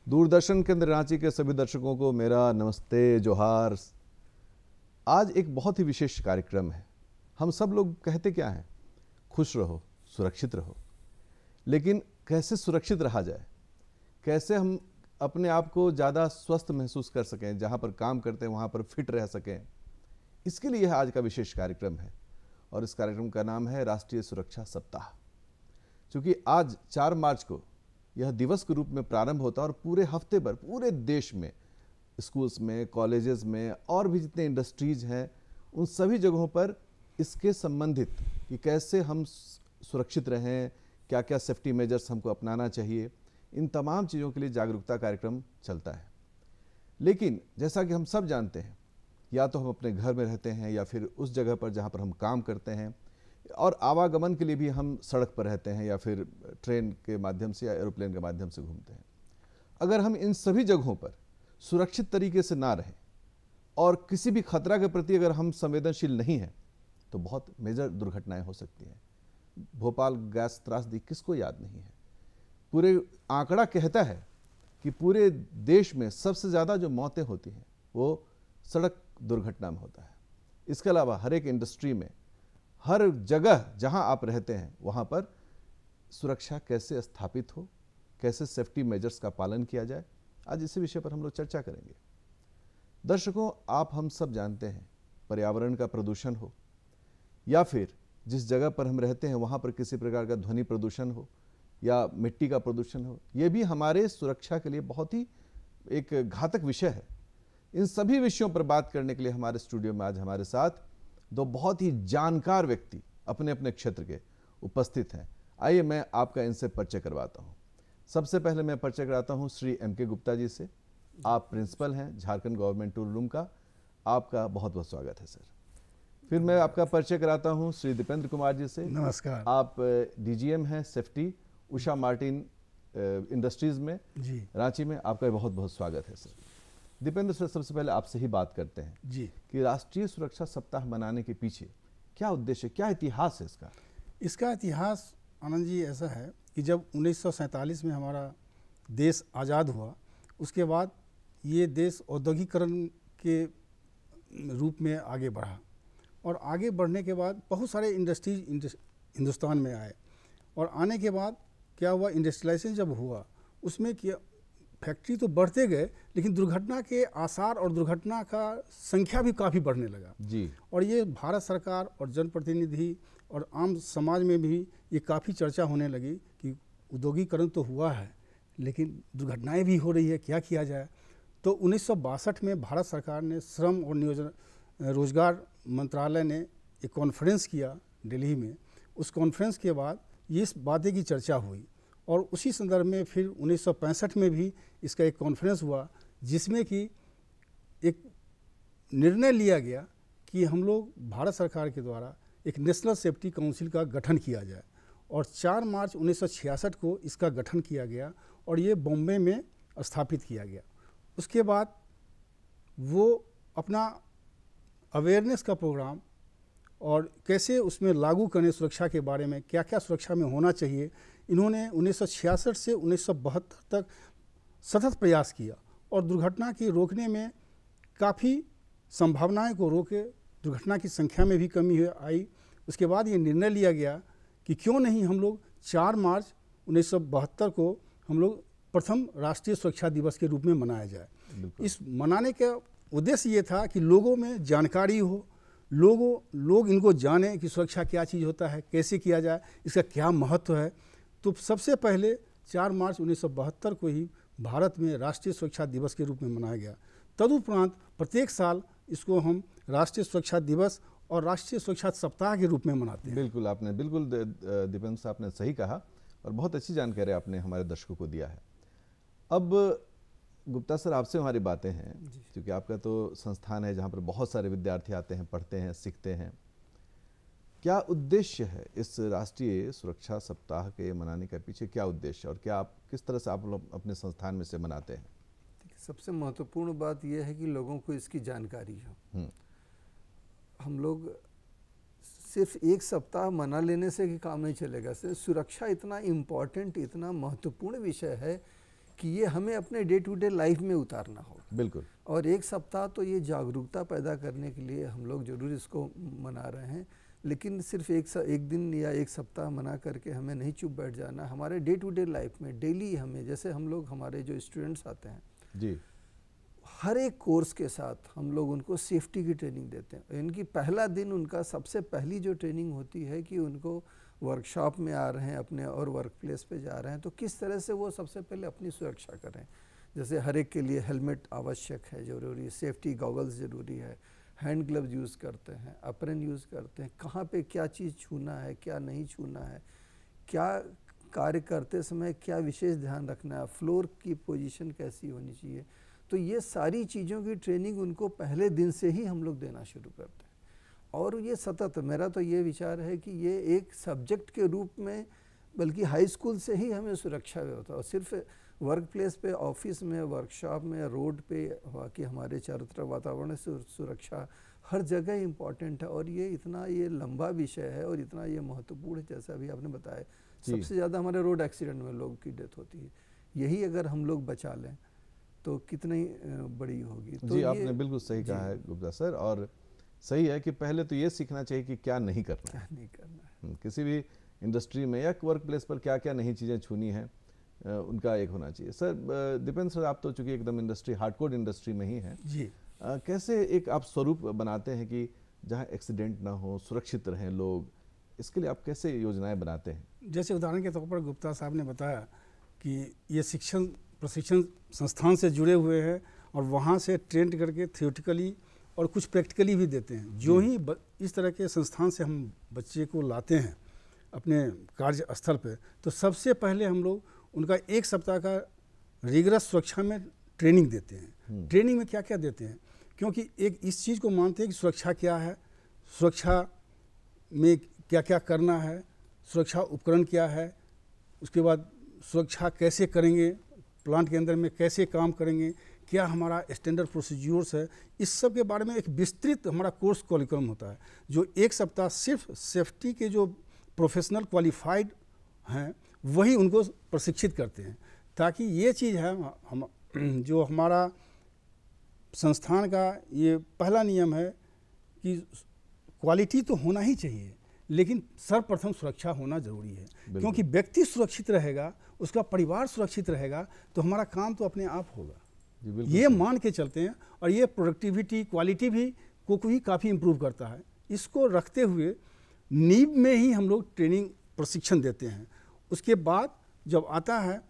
दूरदर्शन केंद्र रांची के सभी दर्शकों को मेरा नमस्ते जोहार। आज एक बहुत ही विशेष कार्यक्रम है। हम सब लोग कहते क्या हैं, खुश रहो, सुरक्षित रहो। लेकिन कैसे सुरक्षित रहा जाए, कैसे हम अपने आप को ज़्यादा स्वस्थ महसूस कर सकें, जहाँ पर काम करते हैं वहाँ पर फिट रह सकें, इसके लिए यह आज का विशेष कार्यक्रम है। और इस कार्यक्रम का नाम है राष्ट्रीय सुरक्षा सप्ताह। क्योंकि आज 4 मार्च को यह दिवस के रूप में प्रारंभ होता है और पूरे हफ्ते भर पूरे देश में, स्कूल्स में, कॉलेजेस में और भी जितने इंडस्ट्रीज हैं, उन सभी जगहों पर इसके संबंधित कि कैसे हम सुरक्षित रहें, क्या क्या सेफ्टी मेजर्स हमको अपनाना चाहिए, इन तमाम चीज़ों के लिए जागरूकता कार्यक्रम चलता है। लेकिन जैसा कि हम सब जानते हैं, या तो हम अपने घर में रहते हैं या फिर उस जगह पर जहाँ पर हम काम करते हैं, और आवागमन के लिए भी हम सड़क पर रहते हैं या फिर ट्रेन के माध्यम से या एरोप्लेन के माध्यम से घूमते हैं। अगर हम इन सभी जगहों पर सुरक्षित तरीके से ना रहें और किसी भी खतरा के प्रति अगर हम संवेदनशील नहीं हैं, तो बहुत मेजर दुर्घटनाएं हो सकती हैं। भोपाल गैस त्रासदी किसको याद नहीं है। पूरे आंकड़ा कहता है कि पूरे देश में सबसे ज़्यादा जो मौतें होती हैं वो सड़क दुर्घटना में होता है। इसके अलावा हर एक इंडस्ट्री में, हर जगह जहां आप रहते हैं वहां पर सुरक्षा कैसे स्थापित हो, कैसे सेफ्टी मेजर्स का पालन किया जाए, आज इसी विषय पर हम लोग चर्चा करेंगे। दर्शकों, आप हम सब जानते हैं, पर्यावरण का प्रदूषण हो या फिर जिस जगह पर हम रहते हैं वहां पर किसी प्रकार का ध्वनि प्रदूषण हो या मिट्टी का प्रदूषण हो, यह भी हमारे सुरक्षा के लिए बहुत ही एक घातक विषय है। इन सभी विषयों पर बात करने के लिए हमारे स्टूडियो में आज हमारे साथ दो बहुत ही जानकार व्यक्ति अपने अपने क्षेत्र के उपस्थित हैं। आइए मैं आपका इनसे परिचय करवाता हूं। सबसे पहले मैं परिचय कराता हूं श्री M.K. गुप्ता जी से। आप प्रिंसिपल हैं झारखंड गवर्नमेंट टूर रूम का। आपका बहुत बहुत स्वागत है सर। फिर मैं आपका परिचय कराता हूं श्री दीपेंद्र कुमार जी से। नमस्कार। आप DGM हैं सेफ्टी उषा मार्टिन इंडस्ट्रीज में जी, रांची में। आपका बहुत बहुत स्वागत है सर। दीपेंद्र सर, सबसे पहले आपसे ही बात करते हैं जी कि राष्ट्रीय सुरक्षा सप्ताह मनाने के पीछे क्या उद्देश्य, क्या इतिहास है इसका? इसका इतिहास आनंद जी ऐसा है कि जब 1947 में हमारा देश आज़ाद हुआ, उसके बाद ये देश औद्योगिकरण के रूप में आगे बढ़ा और आगे बढ़ने के बाद बहुत सारे इंडस्ट्रीज हिंदुस्तान में आए। और आने के बाद क्या हुआ, इंडस्ट्रियलाइजेशन जब हुआ उसमें क्या फैक्ट्री तो बढ़ते गए, लेकिन दुर्घटना के आसार और दुर्घटना का संख्या भी काफ़ी बढ़ने लगा जी। और ये भारत सरकार और जनप्रतिनिधि और आम समाज में भी ये काफ़ी चर्चा होने लगी कि औद्योगिकरण तो हुआ है लेकिन दुर्घटनाएं भी हो रही है, क्या किया जाए। तो 1962 में भारत सरकार ने श्रम और नियोजन रोजगार मंत्रालय ने एक कॉन्फ्रेंस किया दिल्ली में। उस कॉन्फ्रेंस के बाद ये इस बातें की चर्चा हुई और उसी संदर्भ में फिर 1965 में भी इसका एक कॉन्फ्रेंस हुआ, जिसमें कि एक निर्णय लिया गया कि हम लोग भारत सरकार के द्वारा एक नेशनल सेफ्टी काउंसिल का गठन किया जाए। और 4 मार्च 1966 को इसका गठन किया गया और ये बॉम्बे में स्थापित किया गया। उसके बाद वो अपना अवेयरनेस का प्रोग्राम और कैसे उसमें लागू करने सुरक्षा के बारे में, क्या क्या सुरक्षा में होना चाहिए, इन्होंने 1966 से 1972 तक सतत प्रयास किया और दुर्घटना की रोकने में काफ़ी संभावनाएं को रोके, दुर्घटना की संख्या में भी कमी आई। उसके बाद ये निर्णय लिया गया कि क्यों नहीं हम लोग 4 मार्च 1972 को हम लोग प्रथम राष्ट्रीय सुरक्षा दिवस के रूप में मनाया जाए। इस मनाने का उद्देश्य ये था कि लोगों में जानकारी हो, लोग इनको जाने कि सुरक्षा क्या चीज़ होता है, कैसे किया जाए, इसका क्या महत्व है। तो सबसे पहले 4 मार्च 1972 को ही भारत में राष्ट्रीय सुरक्षा दिवस के रूप में मनाया गया। तदुपरांत प्रत्येक साल इसको हम राष्ट्रीय सुरक्षा दिवस और राष्ट्रीय सुरक्षा सप्ताह के रूप में मनाते हैं। बिल्कुल, आपने बिल्कुल दीपेंद्र साहब ने सही कहा और बहुत अच्छी जानकारी आपने हमारे दर्शकों को दिया है। अब गुप्ता सर, आपसे हमारी बातें हैं क्योंकि आपका तो संस्थान है जहाँ पर बहुत सारे विद्यार्थी आते हैं, पढ़ते हैं, सीखते हैं। क्या उद्देश्य है इस राष्ट्रीय सुरक्षा सप्ताह के मनाने के पीछे, क्या उद्देश्य और क्या आप किस तरह से आप लोग अपने संस्थान में से मनाते हैं? सबसे महत्वपूर्ण बात यह है कि लोगों को इसकी जानकारी हो। हम लोग सिर्फ एक सप्ताह मना लेने से कि काम नहीं चलेगा। सुरक्षा इतना इम्पोर्टेंट, इतना महत्वपूर्ण विषय है कि ये हमें अपने डे टू डे लाइफ में उतारना होगा। बिल्कुल। और एक सप्ताह तो ये जागरूकता पैदा करने के लिए हम लोग ज़रूर इसको मना रहे हैं, लेकिन सिर्फ एक दिन या एक सप्ताह मना करके हमें नहीं चुप बैठ जाना। हमारे डे टू डे लाइफ में डेली हमें, जैसे हम लोग, हमारे जो स्टूडेंट्स आते हैं जी, हर एक कोर्स के साथ हम लोग उनको सेफ्टी की ट्रेनिंग देते हैं। इनकी पहला दिन, उनका सबसे पहली जो ट्रेनिंग होती है कि उनको वर्कशॉप में आ रहे हैं अपने और वर्क प्लेस पे जा रहे हैं, तो किस तरह से वो सबसे पहले अपनी सुरक्षा करें। जैसे हर एक के लिए हेलमेट आवश्यक है, ज़रूरी, सेफ्टी गॉगल्स ज़रूरी है, हैंड ग्लव्स यूज़ करते हैं, अप्रन यूज़ करते हैं, कहाँ पे क्या चीज़ छूना है, क्या नहीं छूना है, क्या कार्य करते समय क्या विशेष ध्यान रखना है, फ्लोर की पोजीशन कैसी होनी चाहिए। तो ये सारी चीज़ों की ट्रेनिंग उनको पहले दिन से ही हम लोग देना शुरू करते हैं। और ये सतत, मेरा तो ये विचार है कि ये एक सब्जेक्ट के रूप में, बल्कि हाई स्कूल से ही हमें सुरक्षा होता है। और सिर्फ वर्क प्लेस पे, ऑफिस में, वर्कशॉप में, रोड पे, बाकी हमारे चारों तरफ वातावरण से सुरक्षा हर जगह इम्पॉर्टेंट है। और ये इतना ये लंबा विषय है और इतना ये महत्वपूर्ण है, जैसा अभी आपने बताया, सबसे ज़्यादा हमारे रोड एक्सीडेंट में लोगों की डेथ होती है। यही अगर हम लोग बचा लें तो कितनी बड़ी होगी। तो जी, आपने बिल्कुल सही कहा है गुप्ता सर। और सही है कि पहले तो ये सीखना चाहिए कि क्या नहीं करना है, क्या नहीं करना है। किसी भी इंडस्ट्री में या वर्क प्लेस पर क्या क्या नई चीज़ें छूनी है, उनका एक होना चाहिए। सर, दीपेंद्र सर, आप तो चूंकि एकदम इंडस्ट्री, हार्डकोर इंडस्ट्री में ही हैं जी, कैसे एक आप स्वरूप बनाते हैं कि जहाँ एक्सीडेंट ना हो, सुरक्षित रहें लोग, इसके लिए आप कैसे योजनाएं बनाते हैं? जैसे उदाहरण के तौर पर गुप्ता साहब ने बताया कि ये शिक्षण प्रशिक्षण संस्थान से जुड़े हुए हैं और वहाँ से ट्रेन करके थियोटिकली और कुछ प्रैक्टिकली भी देते हैं। जो ही इस तरह के संस्थान से हम बच्चे को लाते हैं अपने कार्यस्थल पे, तो सबसे पहले हम लोग उनका एक सप्ताह का रिगरस सुरक्षा में ट्रेनिंग देते हैं। ट्रेनिंग में क्या क्या देते हैं, क्योंकि एक इस चीज़ को मानते हैं कि सुरक्षा क्या है, सुरक्षा में क्या क्या करना है, सुरक्षा उपकरण क्या है, उसके बाद सुरक्षा कैसे करेंगे, प्लांट के अंदर में कैसे काम करेंगे, क्या हमारा स्टैंडर्ड प्रोसीड्यूर्स है, इस सब के बारे में एक विस्तृत हमारा कोर्स करिकुलम होता है, जो एक सप्ताह सिर्फ सेफ्टी के जो प्रोफेशनल क्वालिफाइड हैं वही उनको प्रशिक्षित करते हैं। ताकि ये चीज़ है, हम जो हमारा संस्थान का ये पहला नियम है कि क्वालिटी तो होना ही चाहिए, लेकिन सर्वप्रथम सुरक्षा होना ज़रूरी है। क्योंकि व्यक्ति सुरक्षित रहेगा, उसका परिवार सुरक्षित रहेगा, तो हमारा काम तो अपने आप होगा। ये मान के चलते हैं और ये प्रोडक्टिविटी, क्वालिटी भी काफ़ी इम्प्रूव करता है। इसको रखते हुए नींव में ही हम लोग ट्रेनिंग प्रशिक्षण देते हैं। उसके बाद जब आता है,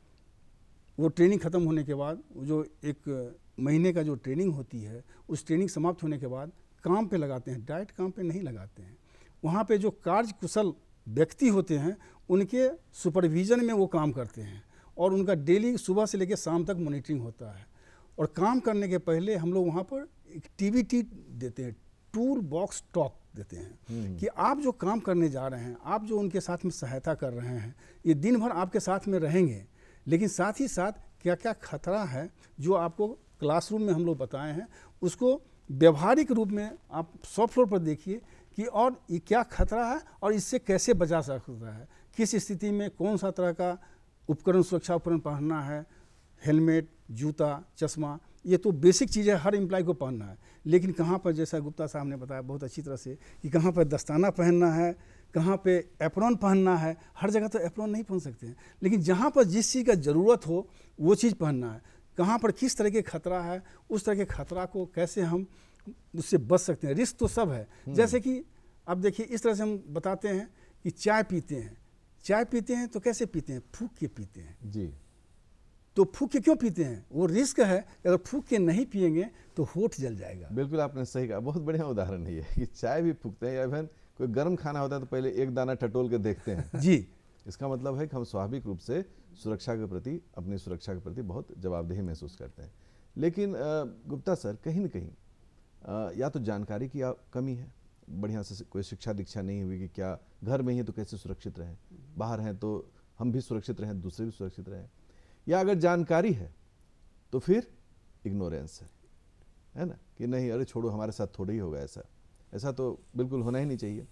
वो ट्रेनिंग ख़त्म होने के बाद जो एक महीने का जो ट्रेनिंग होती है, उस ट्रेनिंग समाप्त होने के बाद काम पे लगाते हैं। डायरेक्ट काम पे नहीं लगाते हैं, वहाँ पे जो कार्य कुशल व्यक्ति होते हैं उनके सुपरविज़न में वो काम करते हैं और उनका डेली सुबह से लेकर शाम तक मॉनिटरिंग होता है। और काम करने के पहले हम लोग वहाँ पर एक TBT देते हैं, टूल बॉक्स टॉक देते हैं, कि आप जो काम करने जा रहे हैं, आप जो उनके साथ में सहायता कर रहे हैं, ये दिन भर आपके साथ में रहेंगे, लेकिन साथ ही साथ क्या क्या खतरा है जो आपको क्लासरूम में हम लोग बताए हैं, उसको व्यवहारिक रूप में आप शॉप फ्लोर पर देखिए कि और ये क्या खतरा है और इससे कैसे बचा सकता है, किस स्थिति में कौन सा तरह का उपकरण, सुरक्षा उपकरण पहनना है, हेलमेट, जूता, चश्मा, ये तो बेसिक चीज़ें हर एम्प्लॉय को पहनना है। लेकिन कहाँ पर, जैसा गुप्ता साहब ने बताया बहुत अच्छी तरह से, कि कहाँ पर दस्ताना पहनना है, कहाँ पे एप्रॉन पहनना है। हर जगह तो एप्रॉन नहीं पहन सकते हैं, लेकिन जहाँ पर जिस चीज़ का ज़रूरत हो वो चीज़ पहनना है। कहाँ पर किस तरह के खतरा है, उस तरह के खतरा को कैसे हम उससे बच सकते हैं। रिस्क तो सब है। जैसे कि अब देखिए, इस तरह से हम बताते हैं कि चाय पीते हैं तो कैसे पीते हैं, फूंक के पीते हैं जी। तो फूंक के क्यों पीते हैं, वो रिस्क है। अगर फूंक के नहीं पिएंगे तो होठ जल जाएगा। बिल्कुल आपने सही कहा, बहुत बढ़िया उदाहरण है ये कि चाय भी फूंकते हैं, या फिर कोई गर्म खाना होता है तो पहले एक दाना टटोल के देखते हैं जी। इसका मतलब है कि हम स्वाभाविक रूप से सुरक्षा के प्रति, अपनी सुरक्षा के प्रति बहुत जवाबदेही महसूस करते हैं। लेकिन गुप्ता सर, कहीं न कहीं या तो जानकारी की कमी है, बढ़िया से कोई शिक्षा दीक्षा नहीं हुई कि क्या घर में ही तो कैसे सुरक्षित रहें, बाहर हैं तो हम भी सुरक्षित रहें, दूसरे भी सुरक्षित रहें, या अगर जानकारी है तो फिर इग्नोरेंस है ना, कि नहीं अरे छोड़ो, हमारे साथ थोड़ा ही होगा, ऐसा तो बिल्कुल होना ही नहीं चाहिए।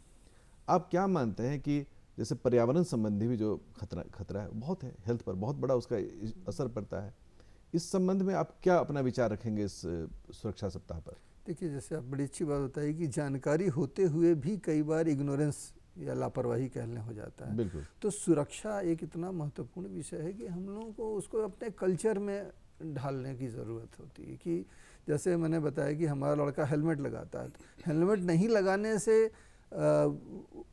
आप क्या मानते हैं कि जैसे पर्यावरण संबंधी भी जो खतरा है बहुत है, हेल्थ पर बहुत बड़ा उसका असर पड़ता है। इस संबंध में आप क्या अपना विचार रखेंगे इस सुरक्षा सप्ताह पर? देखिए, जैसे आप बड़ी अच्छी बात बताई कि जानकारी होते हुए भी कई बार इग्नोरेंस या लापरवाही कहने हो जाता है। बिल्कुल। तो सुरक्षा एक इतना महत्वपूर्ण विषय है कि हम लोगों को उसको अपने कल्चर में ढालने की ज़रूरत होती है। कि जैसे मैंने बताया कि हमारा लड़का हेलमेट लगाता है, तो हेलमेट नहीं लगाने से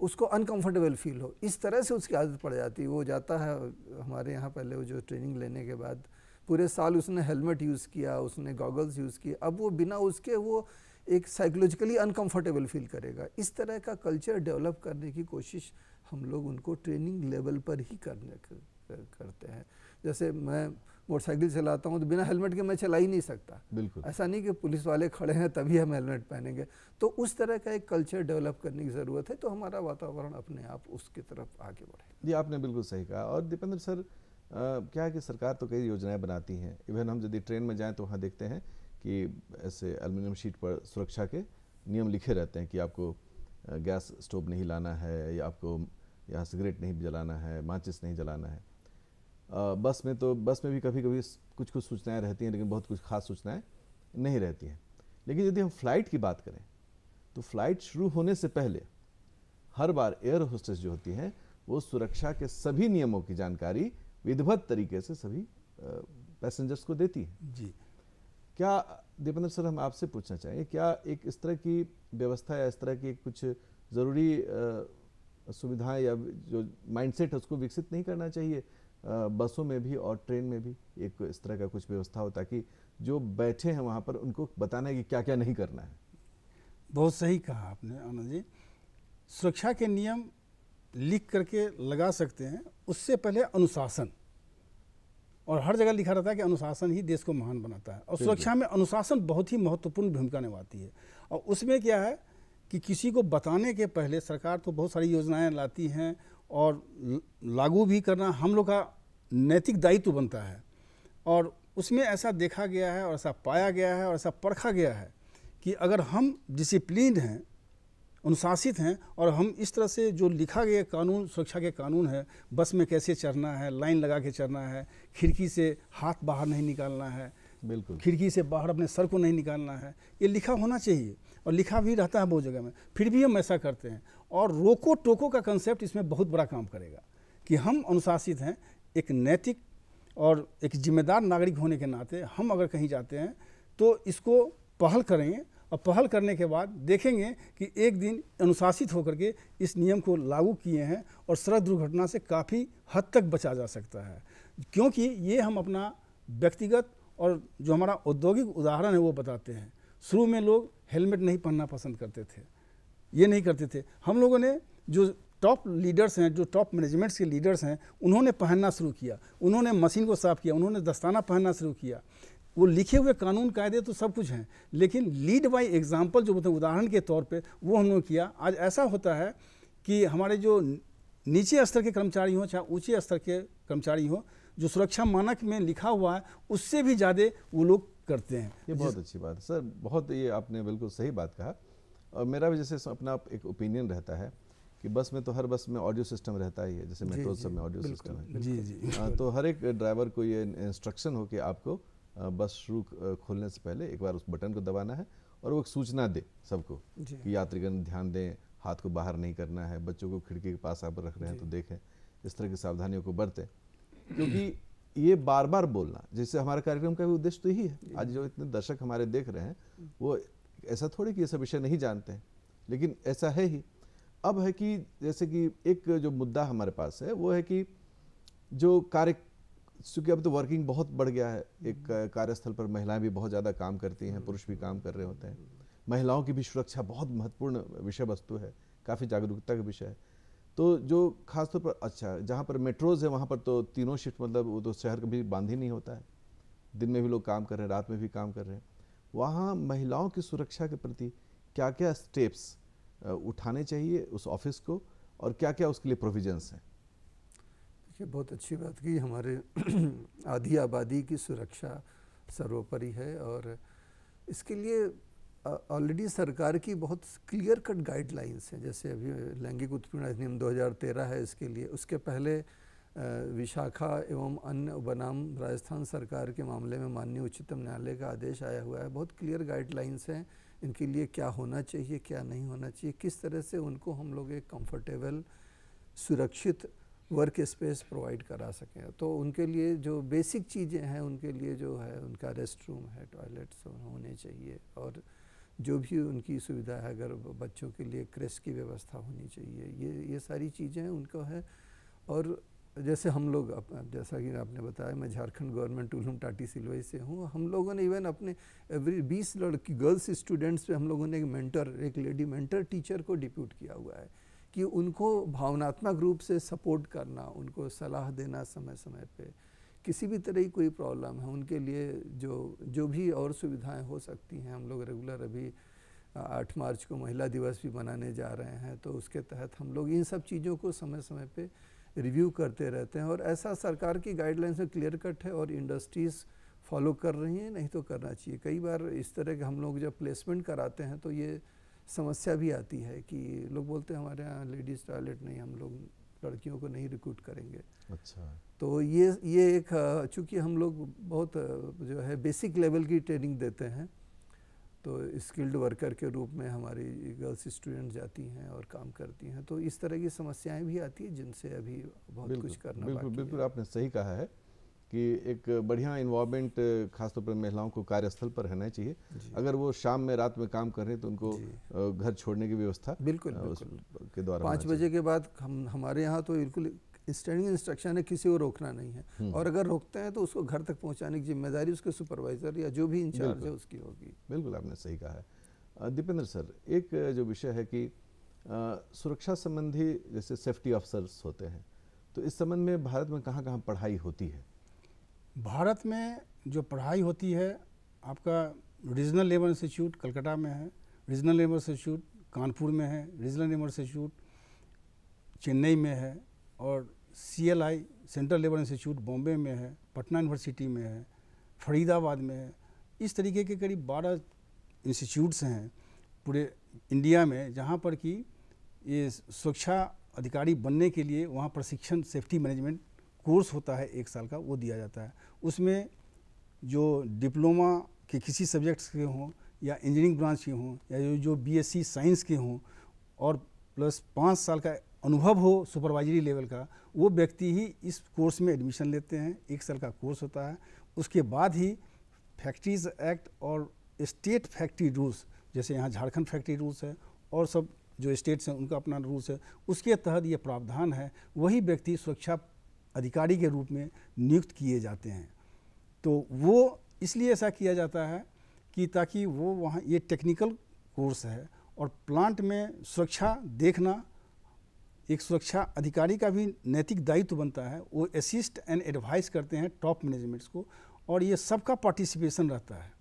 उसको अनकंफर्टेबल फील हो, इस तरह से उसकी आदत पड़ जाती है। वो जाता है हमारे यहाँ, पहले वो जो ट्रेनिंग लेने के बाद पूरे साल उसने हेलमेट यूज़ किया, उसने गॉगल्स यूज़ किए, अब वो बिना उसके वो एक साइकोलॉजिकली अनकंफर्टेबल फील करेगा। इस तरह का कल्चर डेवलप करने की कोशिश हम लोग उनको ट्रेनिंग लेवल पर ही करते हैं। जैसे मैं मोटरसाइकिल चलाता हूँ तो बिना हेलमेट के मैं चला ही नहीं सकता। बिल्कुल। ऐसा नहीं कि पुलिस वाले खड़े हैं तभी हम हेलमेट पहनेंगे। तो उस तरह का एक कल्चर डेवलप करने की ज़रूरत है, तो हमारा वातावरण अपने आप उसकी तरफ आगे बढ़े। जी, आपने बिल्कुल सही कहा। और दीपेंद्र सर, क्या है कि सरकार तो कई योजनाएं बनाती हैं। इवन हम यदि ट्रेन में जाएं तो वहाँ देखते हैं कि ऐसे एल्युमिनियम शीट पर सुरक्षा के नियम लिखे रहते हैं कि आपको गैस स्टोव नहीं लाना है, या आपको यहाँ सिगरेट नहीं जलाना है, माचिस नहीं जलाना है। बस में भी कभी कभी कुछ कुछ सूचनाएं रहती हैं, लेकिन बहुत कुछ खास सूचनाएं नहीं रहती हैं। लेकिन यदि हम फ्लाइट की बात करें तो फ्लाइट शुरू होने से पहले हर बार एयर होस्टेस जो होती हैं वो सुरक्षा के सभी नियमों की जानकारी विधिवत तरीके से सभी पैसेंजर्स को देती है। जी। क्या दीपेंद्र सर, हम आपसे पूछना चाहेंगे, क्या एक इस तरह की व्यवस्था या इस तरह की कुछ ज़रूरी सुविधाएं या जो माइंडसेट है उसको विकसित नहीं करना चाहिए बसों में भी और ट्रेन में भी? एक इस तरह का कुछ व्यवस्था हो ताकि जो बैठे हैं वहाँ पर उनको बताना है कि क्या क्या नहीं करना है। बहुत सही कहा आपने आनंद जी। सुरक्षा के नियम लिख करके लगा सकते हैं, उससे पहले अनुशासन, और हर जगह लिखा रहता है कि अनुशासन ही देश को महान बनाता है, और सुरक्षा में अनुशासन बहुत ही महत्वपूर्ण भूमिका निभाती है। और उसमें क्या है कि किसी को बताने के पहले सरकार तो बहुत सारी योजनाएं लाती हैं और लागू भी करना हम लोग का नैतिक दायित्व बनता है। और उसमें ऐसा देखा गया है और ऐसा पाया गया है और ऐसा परखा गया है कि अगर हम डिसिप्लिन हैं, अनुशासित हैं, और हम इस तरह से जो लिखा गया कानून, सुरक्षा के कानून है, बस में कैसे चढ़ना है, लाइन लगा के चढ़ना है, खिड़की से हाथ बाहर नहीं निकालना है, बिल्कुल खिड़की से बाहर अपने सर को नहीं निकालना है, ये लिखा होना चाहिए। और लिखा भी रहता है बहुत जगह में, फिर भी हम ऐसा करते हैं। और रोको टोको का कंसेप्ट इसमें बहुत बड़ा काम करेगा कि हम अनुशासित हैं, एक नैतिक और एक जिम्मेदार नागरिक होने के नाते हम अगर कहीं जाते हैं तो इसको पहल करेंगे, और पहल करने के बाद देखेंगे कि एक दिन अनुशासित होकर के इस नियम को लागू किए हैं और सड़क दुर्घटना से काफ़ी हद तक बचा जा सकता है। क्योंकि ये हम अपना व्यक्तिगत और जो हमारा औद्योगिक उदाहरण है वो बताते हैं। शुरू में लोग हेलमेट नहीं पहनना पसंद करते थे, ये नहीं करते थे। हम लोगों ने जो टॉप लीडर्स हैं, जो टॉप मैनेजमेंट्स के लीडर्स हैं, उन्होंने पहनना शुरू किया, उन्होंने मशीन को साफ़ किया, उन्होंने दस्ताना पहनना शुरू किया। वो लिखे हुए कानून कायदे तो सब कुछ हैं, लेकिन लीड बाय एग्जाम्पल जो बोलते हैं, उदाहरण के तौर पे वो हम लोग किया। आज ऐसा होता है कि हमारे जो नीचे स्तर के कर्मचारी हों चाहे ऊँचे स्तर के कर्मचारी हों, जो सुरक्षा मानक में लिखा हुआ है उससे भी ज़्यादा वो लोग करते हैं। ये बहुत अच्छी बात है सर, बहुत, ये आपने बिल्कुल सही बात कहा। और मेरा भी जैसे अपना एक ओपिनियन रहता है कि बस में तो हर बस में ऑडियो सिस्टम रहता ही है, जैसे मेट्रो सब में ऑडियो सिस्टम है। जी जी। तो हर एक ड्राइवर को ये इंस्ट्रक्शन हो कि आपको बस शुरू खोलने से पहले एक बार उस बटन को दबाना है और वो एक सूचना दे सबको कि यात्रीगण ध्यान दें, हाथ को बाहर नहीं करना है, बच्चों को खिड़की के पास आप रख रहे हैं तो देखें, इस तरह की सावधानियों को बरतें। क्योंकि ये बार बार बोलना, जैसे हमारे कार्यक्रम का भी उद्देश्य तो यही है। आज जो इतने दर्शक हमारे देख रहे हैं वो ऐसा थोड़ी कि ये सब विषय नहीं जानते हैं, लेकिन ऐसा है ही। अब है कि जैसे कि एक जो मुद्दा हमारे पास है वो है कि जो कार्य, चूँकि अब तो वर्किंग बहुत बढ़ गया है, एक कार्यस्थल पर महिलाएं भी बहुत ज़्यादा काम करती हैं, पुरुष भी काम कर रहे होते हैं। महिलाओं की भी सुरक्षा बहुत महत्वपूर्ण विषय वस्तु है, काफ़ी जागरूकता का विषय है। तो जो खासतौर पर अच्छा जहाँ पर मेट्रोज़ है वहाँ पर तो तीनों शिफ्ट, मतलब वो तो शहर कभी बंद ही नहीं होता है, दिन में भी लोग काम कर रहे हैं, रात में भी काम कर रहे हैं। वहाँ महिलाओं की सुरक्षा के प्रति क्या क्या स्टेप्स उठाने चाहिए उस ऑफिस को, और क्या क्या उसके लिए प्रोविजंस हैं? देखिए, बहुत अच्छी बात की। हमारे आधी आबादी की सुरक्षा सर्वोपरि है, और इसके लिए ऑलरेडी सरकार की बहुत क्लियर कट गाइडलाइंस हैं, जैसे अभी लैंगिक उत्पीड़न अधिनियम 2013 है इसके लिए, उसके पहले विशाखा एवं अन्य बनाम राजस्थान सरकार के मामले में माननीय उच्चतम न्यायालय का आदेश आया हुआ है। बहुत क्लियर गाइडलाइंस हैं इनके लिए, क्या होना चाहिए क्या नहीं होना चाहिए, किस तरह से उनको हम लोग एक कंफर्टेबल सुरक्षित वर्क स्पेस प्रोवाइड करा सकें। तो उनके लिए जो बेसिक चीज़ें हैं, उनके लिए जो है उनका रेस्ट रूम है, टॉयलेट्स होने चाहिए, और जो भी उनकी सुविधा है, अगर बच्चों के लिए क्रेश की व्यवस्था होनी चाहिए, ये सारी चीज़ें उनको है। और जैसे हम लोग जैसा कि आपने बताया, मैं झारखंड गवर्नमेंट टुलुम टाटी सिलवई से हूँ, हम लोगों ने इवन अपने एवरी 20 लड़की गर्ल्स स्टूडेंट्स पे हम लोगों ने एक लेडी मेंटर टीचर को डिप्यूट किया हुआ है कि उनको भावनात्मक रूप से सपोर्ट करना, उनको सलाह देना समय समय पे, किसी भी तरह की कोई प्रॉब्लम है उनके लिए जो भी और सुविधाएं हो सकती हैं। हम लोग रेगुलर अभी 8 मार्च को महिला दिवस भी मनाने जा रहे हैं, तो उसके तहत हम लोग इन सब चीज़ों को समय समय पे रिव्यू करते रहते हैं। और ऐसा सरकार की गाइडलाइंस में क्लियर कट है और इंडस्ट्रीज़ फॉलो कर रही हैं, नहीं तो करना चाहिए। कई बार इस तरह के हम लोग जब प्लेसमेंट कराते हैं तो ये समस्या भी आती है कि लोग बोलते हैं हमारे यहाँ लेडीज़ टॉयलेट नहीं, हम लोग लड़कियों को नहीं रिक्रूट करेंगे। अच्छा, तो ये एक चूँकि हम लोग बहुत जो है बेसिक लेवल की ट्रेनिंग देते हैं, तो स्किल्ड वर्कर के रूप में हमारी गर्ल्स स्टूडेंट जाती हैं और काम करती हैं, तो इस तरह की समस्याएं भी आती है जिनसे अभी बहुत कुछ करना बाकी है। बिल्कुल आपने सही कहा है कि एक बढ़िया इन्वॉल्वमेंट खासतौर पर महिलाओं को कार्यस्थल पर रहना चाहिए। अगर वो शाम में रात में काम कर रहे हैं तो उनको घर छोड़ने की व्यवस्था बिल्कुल के द्वारा 5 बजे के बाद हमारे यहाँ तो बिल्कुल स्टैंडिंग इंस्ट्रक्शन है, किसी को रोकना नहीं है, और अगर रोकते हैं तो उसको घर तक पहुंचाने की जिम्मेदारी उसके सुपरवाइजर या जो भी इंचार्ज है उसकी होगी। बिल्कुल आपने सही कहा है। दीपेंद्र सर, एक जो विषय है कि सुरक्षा संबंधी जैसे सेफ्टी ऑफिसर्स होते हैं, तो इस संबंध में भारत में कहाँ कहाँ पढ़ाई होती है? भारत में जो पढ़ाई होती है, आपका रीजनल लेबर इंस्टीट्यूट कलकत्ता में है, रीजनल लेबर इंस्टीट्यूट कानपुर में है, रीजनल लेबर इंस्टीट्यूट चेन्नई में है, और CLI central labour institute Bombay में है, पटना यूनिवर्सिटी में है, फरीदाबाद में है। इस तरीके के करीब 12 इंस्टीट्यूट्स हैं पूरे इंडिया में, जहाँ पर कि ये सुरक्षा अधिकारी बनने के लिए वहाँ प्रशिक्षण सेफ्टी मैनेजमेंट कोर्स होता है 1 साल का, वो दिया जाता है। उसमें जो डिप्लोमा के किसी सब्जेक्ट्स के हों या इंजीनियरिंग ब्रांच के हों या जो BSc साइंस के हों और प्लस 5 साल का अनुभव हो सुपरवाइजरी लेवल का, वो व्यक्ति ही इस कोर्स में एडमिशन लेते हैं। 1 साल का कोर्स होता है। उसके बाद ही फैक्ट्रीज एक्ट और स्टेट फैक्ट्री रूल्स, जैसे यहाँ झारखंड फैक्ट्री रूल्स है और सब जो स्टेट्स हैं उनका अपना रूल्स है, उसके तहत ये प्रावधान है, वही व्यक्ति सुरक्षा अधिकारी के रूप में नियुक्त किए जाते हैं। तो वो इसलिए ऐसा किया जाता है कि ताकि वो वहाँ, ये टेक्निकल कोर्स है और प्लांट में सुरक्षा देखना एक सुरक्षा अधिकारी का भी नैतिक दायित्व बनता है। वो असिस्ट एंड एडवाइस करते हैं टॉप मैनेजमेंट्स को, और ये सबका पार्टिसिपेशन रहता है,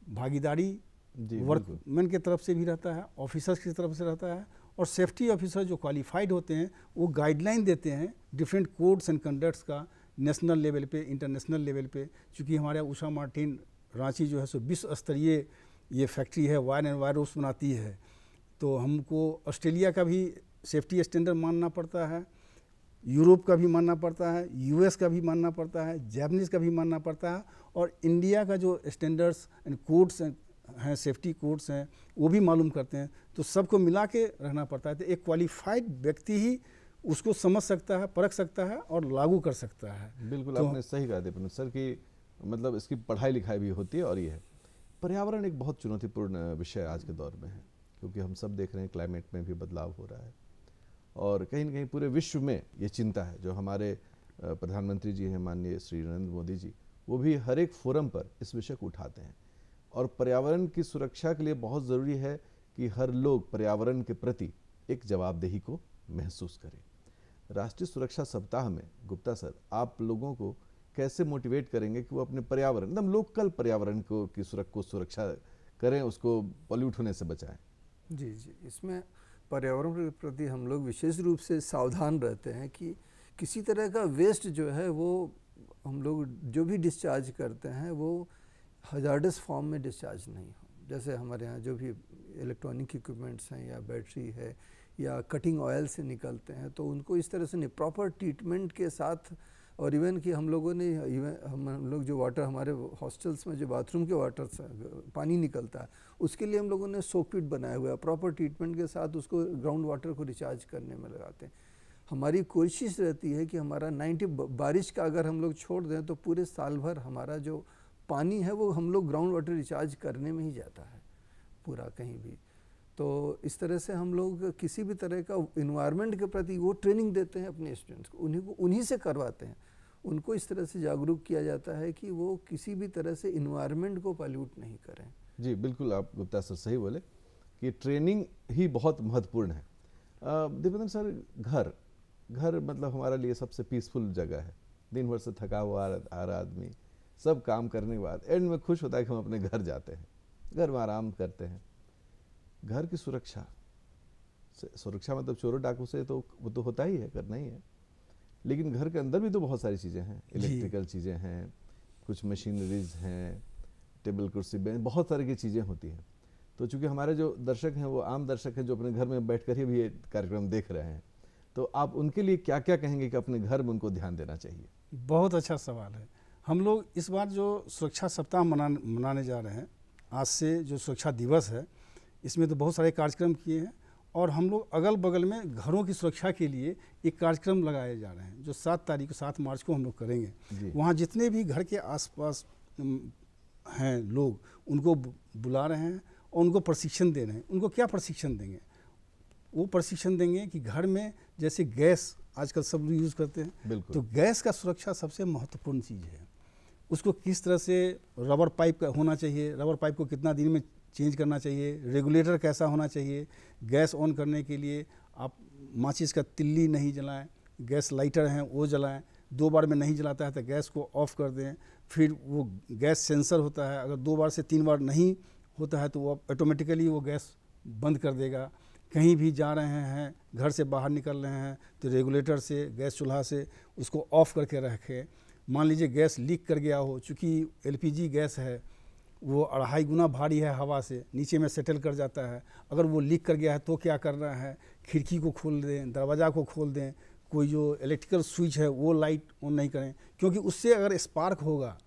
भागीदारी वर्कमैन की तरफ से भी रहता है, ऑफिसर्स की तरफ से रहता है, और सेफ्टी ऑफिसर जो क्वालिफाइड होते हैं वो गाइडलाइन देते हैं डिफरेंट कोड्स एंड कंडक्ट्स का, नेशनल लेवल पे, इंटरनेशनल लेवल पे। चूँकि हमारे उषा मार्टिन रांची जो है सो विश्व स्तरीय ये फैक्ट्री है, वायर एंड वायर रोप्स बनाती है, तो हमको ऑस्ट्रेलिया का भी सेफ्टी स्टैंडर्ड मानना पड़ता है, यूरोप का भी मानना पड़ता है, US का भी मानना पड़ता है, जापानीज़ का भी मानना पड़ता है, और इंडिया का जो स्टैंडर्ड्स एंड कोड्स हैं, सेफ्टी कोड्स हैं, वो भी मालूम करते हैं। तो सबको मिला के रहना पड़ता है। तो एक क्वालिफाइड व्यक्ति ही उसको समझ सकता है, परख सकता है और लागू कर सकता है। बिल्कुल आपने सही कहा दीपेंद्र सर कि मतलब इसकी पढ़ाई लिखाई भी होती है। और ये है पर्यावरण एक बहुत चुनौतीपूर्ण विषय आज के दौर में है, क्योंकि हम सब देख रहे हैं क्लाइमेट में भी बदलाव हो रहा है, और कहीं न कहीं पूरे विश्व में ये चिंता है। जो हमारे प्रधानमंत्री जी हैं माननीय श्री नरेंद्र मोदी जी, वो भी हर एक फोरम पर इस विषय को उठाते हैं। और पर्यावरण की सुरक्षा के लिए बहुत ज़रूरी है कि हर लोग पर्यावरण के प्रति एक जवाबदेही को महसूस करें। राष्ट्रीय सुरक्षा सप्ताह में गुप्ता सर, आप लोगों को कैसे मोटिवेट करेंगे कि वो अपने पर्यावरण, एकदम लोकल पर्यावरण को सुरक्षा करें, उसको पॉल्यूट होने से बचाएं? जी, इसमें पर्यावरण के प्रति हम लोग विशेष रूप से सावधान रहते हैं कि किसी तरह का वेस्ट जो है वो हम लोग जो भी डिस्चार्ज करते हैं वो हजार्डस फॉर्म में डिस्चार्ज नहीं हो। जैसे हमारे यहाँ जो भी इलेक्ट्रॉनिक इक्विपमेंट्स हैं या बैटरी है या कटिंग ऑयल से निकलते हैं, तो उनको इस तरह से नहीं, प्रॉपर ट्रीटमेंट के साथ। और इवन कि हम लोगों ने हम लोग जो वाटर हमारे हॉस्टल्स में जो बाथरूम के वाटर से पानी निकलता है, उसके लिए हम लोगों ने सोक पिट बनाया हुआ है, प्रॉपर ट्रीटमेंट के साथ उसको ग्राउंड वाटर को रिचार्ज करने में लगाते हैं। हमारी कोशिश रहती है कि हमारा 90 बारिश का अगर हम लोग छोड़ दें तो पूरे साल भर हमारा जो पानी है वो हम लोग ग्राउंड वाटर रिचार्ज करने में ही जाता है पूरा कहीं भी। तो इस तरह से हम लोग किसी भी तरह का इन्वायरमेंट के प्रति वो ट्रेनिंग देते हैं अपने स्टूडेंट्स को, उन्हीं से करवाते हैं। उनको इस तरह से जागरूक किया जाता है कि वो किसी भी तरह से इन्वायरमेंट को पॉल्यूट नहीं करें। जी बिल्कुल, आप गुप्ता सर सही बोले कि ट्रेनिंग ही बहुत महत्वपूर्ण है। दीपेंद्र सर, घर मतलब हमारे लिए सबसे पीसफुल जगह है। दिन भर से थका हुआ आ रहा आदमी सब काम करने के बाद एंड में खुश होता है कि हम अपने घर जाते हैं, घर में आराम करते हैं। घर की सुरक्षा मतलब चोरों डाकू से तो वो तो होता ही है, करना ही है, लेकिन घर के अंदर भी तो बहुत सारी चीज़ें हैं, इलेक्ट्रिकल चीज़ें हैं, कुछ मशीनरीज हैं, टेबल कुर्सी बेंच, बहुत सारी की चीज़ें होती हैं। तो चूंकि हमारे जो दर्शक हैं वो आम दर्शक हैं जो अपने घर में बैठ कर ही भी ये कार्यक्रम देख रहे हैं, तो आप उनके लिए क्या क्या कहेंगे कि अपने घर में उनको ध्यान देना चाहिए? बहुत अच्छा सवाल है। हम लोग इस बार जो सुरक्षा सप्ताह मनाने जा रहे हैं, आज से जो सुरक्षा दिवस है, इसमें तो बहुत सारे कार्यक्रम किए हैं और हम लोग अगल बगल में घरों की सुरक्षा के लिए एक कार्यक्रम लगाए जा रहे हैं जो 7 मार्च को हम लोग करेंगे। वहाँ जितने भी घर के आसपास हैं लोग, उनको बुला रहे हैं और उनको प्रशिक्षण दे रहे हैं। उनको क्या प्रशिक्षण देंगे? वो प्रशिक्षण देंगे कि घर में जैसे गैस आजकल सब लोग यूज़ करते हैं, तो गैस का सुरक्षा सबसे महत्वपूर्ण चीज़ है। उसको किस तरह से रबर पाइप होना चाहिए, रबर पाइप को कितना दिन में चेंज करना चाहिए, रेगुलेटर कैसा होना चाहिए, गैस ऑन करने के लिए आप माचिस का तिल्ली नहीं जलाएं, गैस लाइटर हैं वो जलाएं, 2 बार में नहीं जलाता है तो गैस को ऑफ कर दें। फिर वो गैस सेंसर होता है, अगर 2 बार से 3 बार नहीं होता है तो वो ऑटोमेटिकली वो गैस बंद कर देगा। कहीं भी जा रहे हैं, घर से बाहर निकल रहे हैं तो रेगुलेटर से, गैस चूल्हा से उसको ऑफ़ करके रखें। मान लीजिए गैस लीक कर गया हो, चूँकि LPG गैस है वो 2.5 गुना भारी है, हवा से नीचे में सेटल कर जाता है। अगर वो लीक कर गया है तो क्या करना है? खिड़की को खोल दें, दरवाज़ा को खोल दें, कोई जो इलेक्ट्रिकल स्विच है वो लाइट ऑन नहीं करें, क्योंकि उससे अगर स्पार्क होगा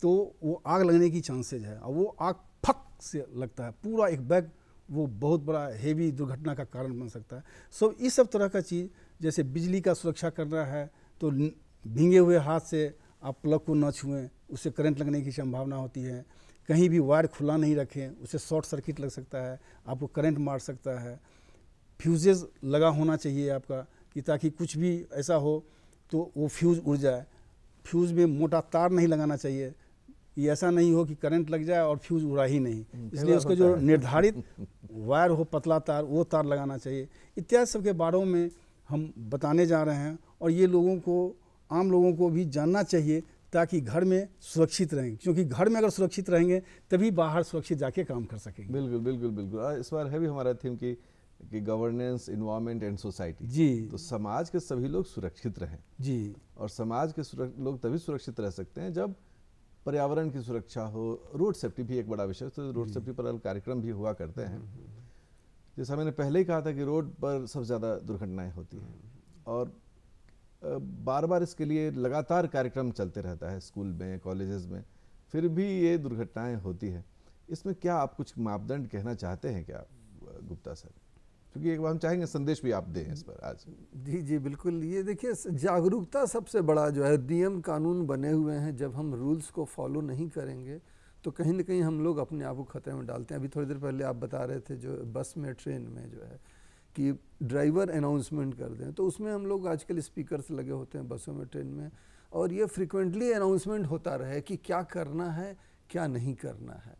तो वो आग लगने की चांसेज है और वो आग फक से लगता है, पूरा एक बैग वो बहुत बड़ा हेवी दुर्घटना का कारण बन सकता है। सो इस सब तरह का चीज़, जैसे बिजली का सुरक्षा करना है तो भींगे हुए हाथ से आप प्लग को न छुएं, उससे करंट लगने की संभावना होती है। कहीं भी वायर खुला नहीं रखें, उससे शॉर्ट सर्किट लग सकता है, आपको करंट मार सकता है। फ्यूजेज लगा होना चाहिए आपका, कि ताकि कुछ भी ऐसा हो तो वो फ्यूज़ उड़ जाए। फ्यूज़ में मोटा तार नहीं लगाना चाहिए, ये ऐसा नहीं हो कि करंट लग जाए और फ्यूज़ उड़ा ही नहीं, इसलिए उसका जो निर्धारित वायर हो, पतला तार, वो तार लगाना चाहिए। इत्यादि सब के बारे में हम बताने जा रहे हैं और ये लोगों को, आम लोगों को भी जानना चाहिए ताकि घर में सुरक्षित रहें, क्योंकि घर में अगर सुरक्षित रहेंगे तभी बाहर सुरक्षित जाके काम कर सकेंगे। बिल्कुल बिल्कुल बिल्कुल। इस बार है भी हमारा थीम कि गवर्नेंस, इन्वायरमेंट एंड सोसाइटी। जी, तो समाज के सभी लोग सुरक्षित रहें जी, और समाज के लोग तभी सुरक्षित रह सकते हैं जब पर्यावरण की सुरक्षा हो। रोड सेफ्टी भी एक बड़ा विषय, तो रोड सेफ्टी पर कार्यक्रम भी हुआ करते हैं। जैसा मैंने पहले ही कहा था कि रोड पर सबसे ज़्यादा दुर्घटनाएं होती हैं और बार बार इसके लिए लगातार कार्यक्रम चलते रहता है स्कूल में, कॉलेजेस में, फिर भी ये दुर्घटनाएं होती हैं। इसमें क्या आप कुछ मापदंड कहना चाहते हैं क्या गुप्ता सर? क्योंकि एक बार हम चाहेंगे संदेश भी आप दें इस पर आज। जी बिल्कुल। ये देखिए, जागरूकता सबसे बड़ा जो है, नियम कानून बने हुए हैं, जब हम रूल्स को फॉलो नहीं करेंगे तो कहीं ना कहीं हम लोग अपने आप को खतरे में डालते हैं। अभी थोड़ी देर पहले आप बता रहे थे जो बस में, ट्रेन में जो है कि ड्राइवर अनाउंसमेंट कर दें, तो उसमें हम लोग आजकल स्पीकर्स लगे होते हैं बसों में, ट्रेन में, और ये फ्रिक्वेंटली अनाउंसमेंट होता रहे कि क्या करना है, क्या नहीं करना है।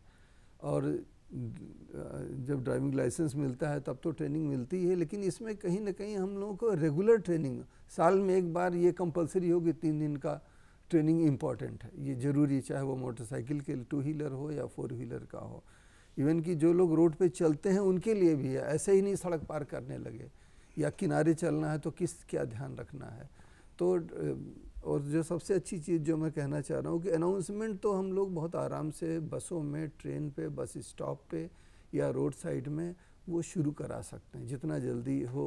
और जब ड्राइविंग लाइसेंस मिलता है तब तो ट्रेनिंग मिलती है, लेकिन इसमें कहीं ना कहीं हम लोगों को रेगुलर ट्रेनिंग, साल में एक बार ये कंपलसरी हो कि 3 दिन का ट्रेनिंग इम्पॉर्टेंट है, ये ज़रूरी, चाहे वो मोटरसाइकिल के 2 व्हीलर हो या 4 व्हीलर का हो। इवन कि जो लोग रोड पे चलते हैं उनके लिए भी है, ऐसे ही नहीं सड़क पार करने लगे, या किनारे चलना है तो क्या ध्यान रखना है। तो और जो सबसे अच्छी चीज़ जो मैं कहना चाह रहा हूँ कि अनाउंसमेंट तो हम लोग बहुत आराम से बसों में, ट्रेन पे, बस स्टॉप पे या रोड साइड में वो शुरू करा सकते हैं, जितना जल्दी हो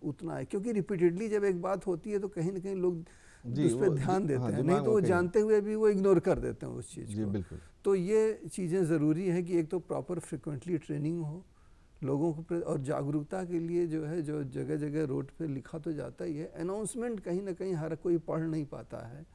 उतना है, क्योंकि रिपीटेडली जब एक बात होती है तो कहीं ना कहीं लोग उस पर ध्यान देते हैं, नहीं तो वो जानते हुए भी वो इग्नोर कर देते हैं उस चीज़ को। बिल्कुल। तो ये चीज़ें ज़रूरी है कि एक तो प्रॉपर फ्रिक्वेंटली ट्रेनिंग हो लोगों को, और जागरूकता के लिए जो है, जो जगह जगह रोड पे लिखा तो जाता ही है, अनाउंसमेंट कहीं ना कहीं हर कोई पढ़ नहीं पाता है,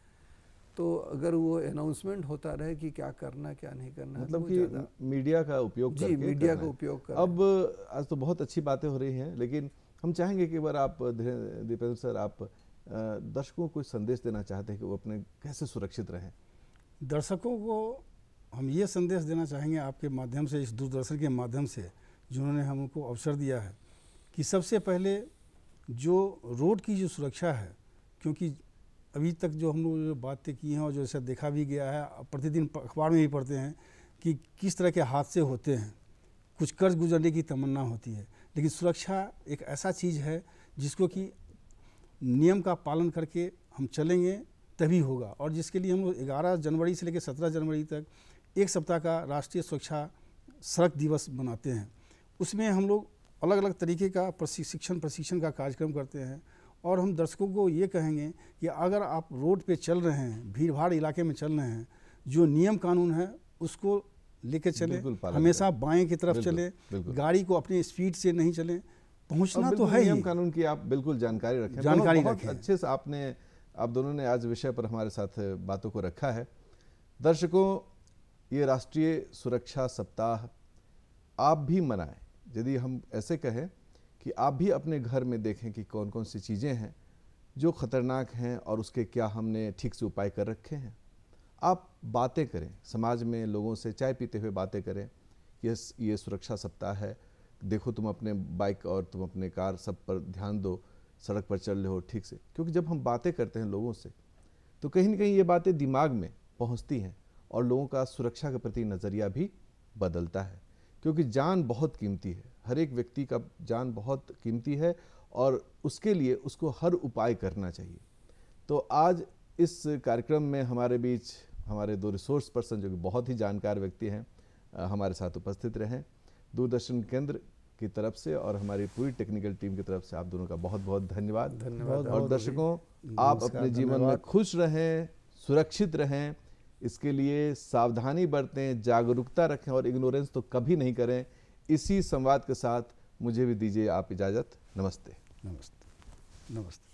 तो अगर वो अनाउंसमेंट होता रहे कि क्या करना क्या नहीं करना, मतलब कि मीडिया का उपयोग जी, मीडिया का उपयोग कर। अब आज तो बहुत अच्छी बातें हो रही हैं, लेकिन हम चाहेंगे कि एक बार आप दीपेंद्र सर, आप दर्शकों को संदेश देना चाहते हैं कि वो अपने कैसे सुरक्षित रहें। दर्शकों को हम ये संदेश देना चाहेंगे आपके माध्यम से, इस दूरदर्शन के माध्यम से जिन्होंने हमको अवसर दिया है, कि सबसे पहले जो रोड की जो सुरक्षा है, क्योंकि अभी तक जो हम लोग जो बातें की हैं और जो ऐसा देखा भी गया है, प्रतिदिन अखबार में भी पढ़ते हैं कि किस तरह के हादसे होते हैं, कुछ कर्ज गुजरने की तमन्ना होती है, लेकिन सुरक्षा एक ऐसा चीज़ है जिसको कि नियम का पालन करके हम चलेंगे तभी होगा, और जिसके लिए हम लोग 11 जनवरी से लेकर 17 जनवरी तक एक सप्ताह का राष्ट्रीय सुरक्षा सड़क दिवस मनाते हैं। उसमें हम लोग अलग अलग तरीके का प्रशिक्षण का कार्यक्रम करते हैं, और हम दर्शकों को ये कहेंगे कि अगर आप रोड पे चल रहे हैं, भीड़ भाड़ इलाके में चल रहे हैं, जो नियम कानून है उसको लेके चले, हमेशा बाएं की तरफ चले, गाड़ी को अपने स्पीड से नहीं चले, पहुंचना तो है नियम कानून की आप बिल्कुल जानकारी रखें। बहुत अच्छे से आप दोनों ने आज विषय पर हमारे साथ बातों को रखा है। दर्शकों, ये राष्ट्रीय सुरक्षा सप्ताह आप भी मनाएं। यदि हम ऐसे कहें कि आप भी अपने घर में देखें कि कौन कौन सी चीज़ें हैं जो ख़तरनाक हैं और उसके क्या हमने ठीक से उपाय कर रखे हैं। आप बातें करें, समाज में लोगों से चाय पीते हुए बातें करें। ये सुरक्षा सप्ताह है, देखो तुम अपने बाइक और तुम अपने कार सब पर ध्यान दो, सड़क पर चल रहे हो ठीक से। क्योंकि जब हम बातें करते हैं लोगों से तो कहीं ना कहीं ये बातें दिमाग में पहुंचती हैं और लोगों का सुरक्षा के प्रति नज़रिया भी बदलता है। क्योंकि जान बहुत कीमती है, हर एक व्यक्ति का जान बहुत कीमती है और उसके लिए उसको हर उपाय करना चाहिए। तो आज इस कार्यक्रम में हमारे बीच हमारे 2 रिसोर्स पर्सन जो कि बहुत ही जानकार व्यक्ति हैं हमारे साथ उपस्थित रहे। दूरदर्शन केंद्र की तरफ से और हमारी पूरी टेक्निकल टीम की तरफ से आप दोनों का बहुत बहुत धन्यवाद। और दर्शकों, आप अपने जीवन में खुश रहें, सुरक्षित रहें, इसके लिए सावधानी बरतें, जागरूकता रखें और इग्नोरेंस तो कभी नहीं करें। इसी संवाद के साथ मुझे भी दीजिए आप इजाज़त। नमस्ते। नमस्ते। नमस्ते।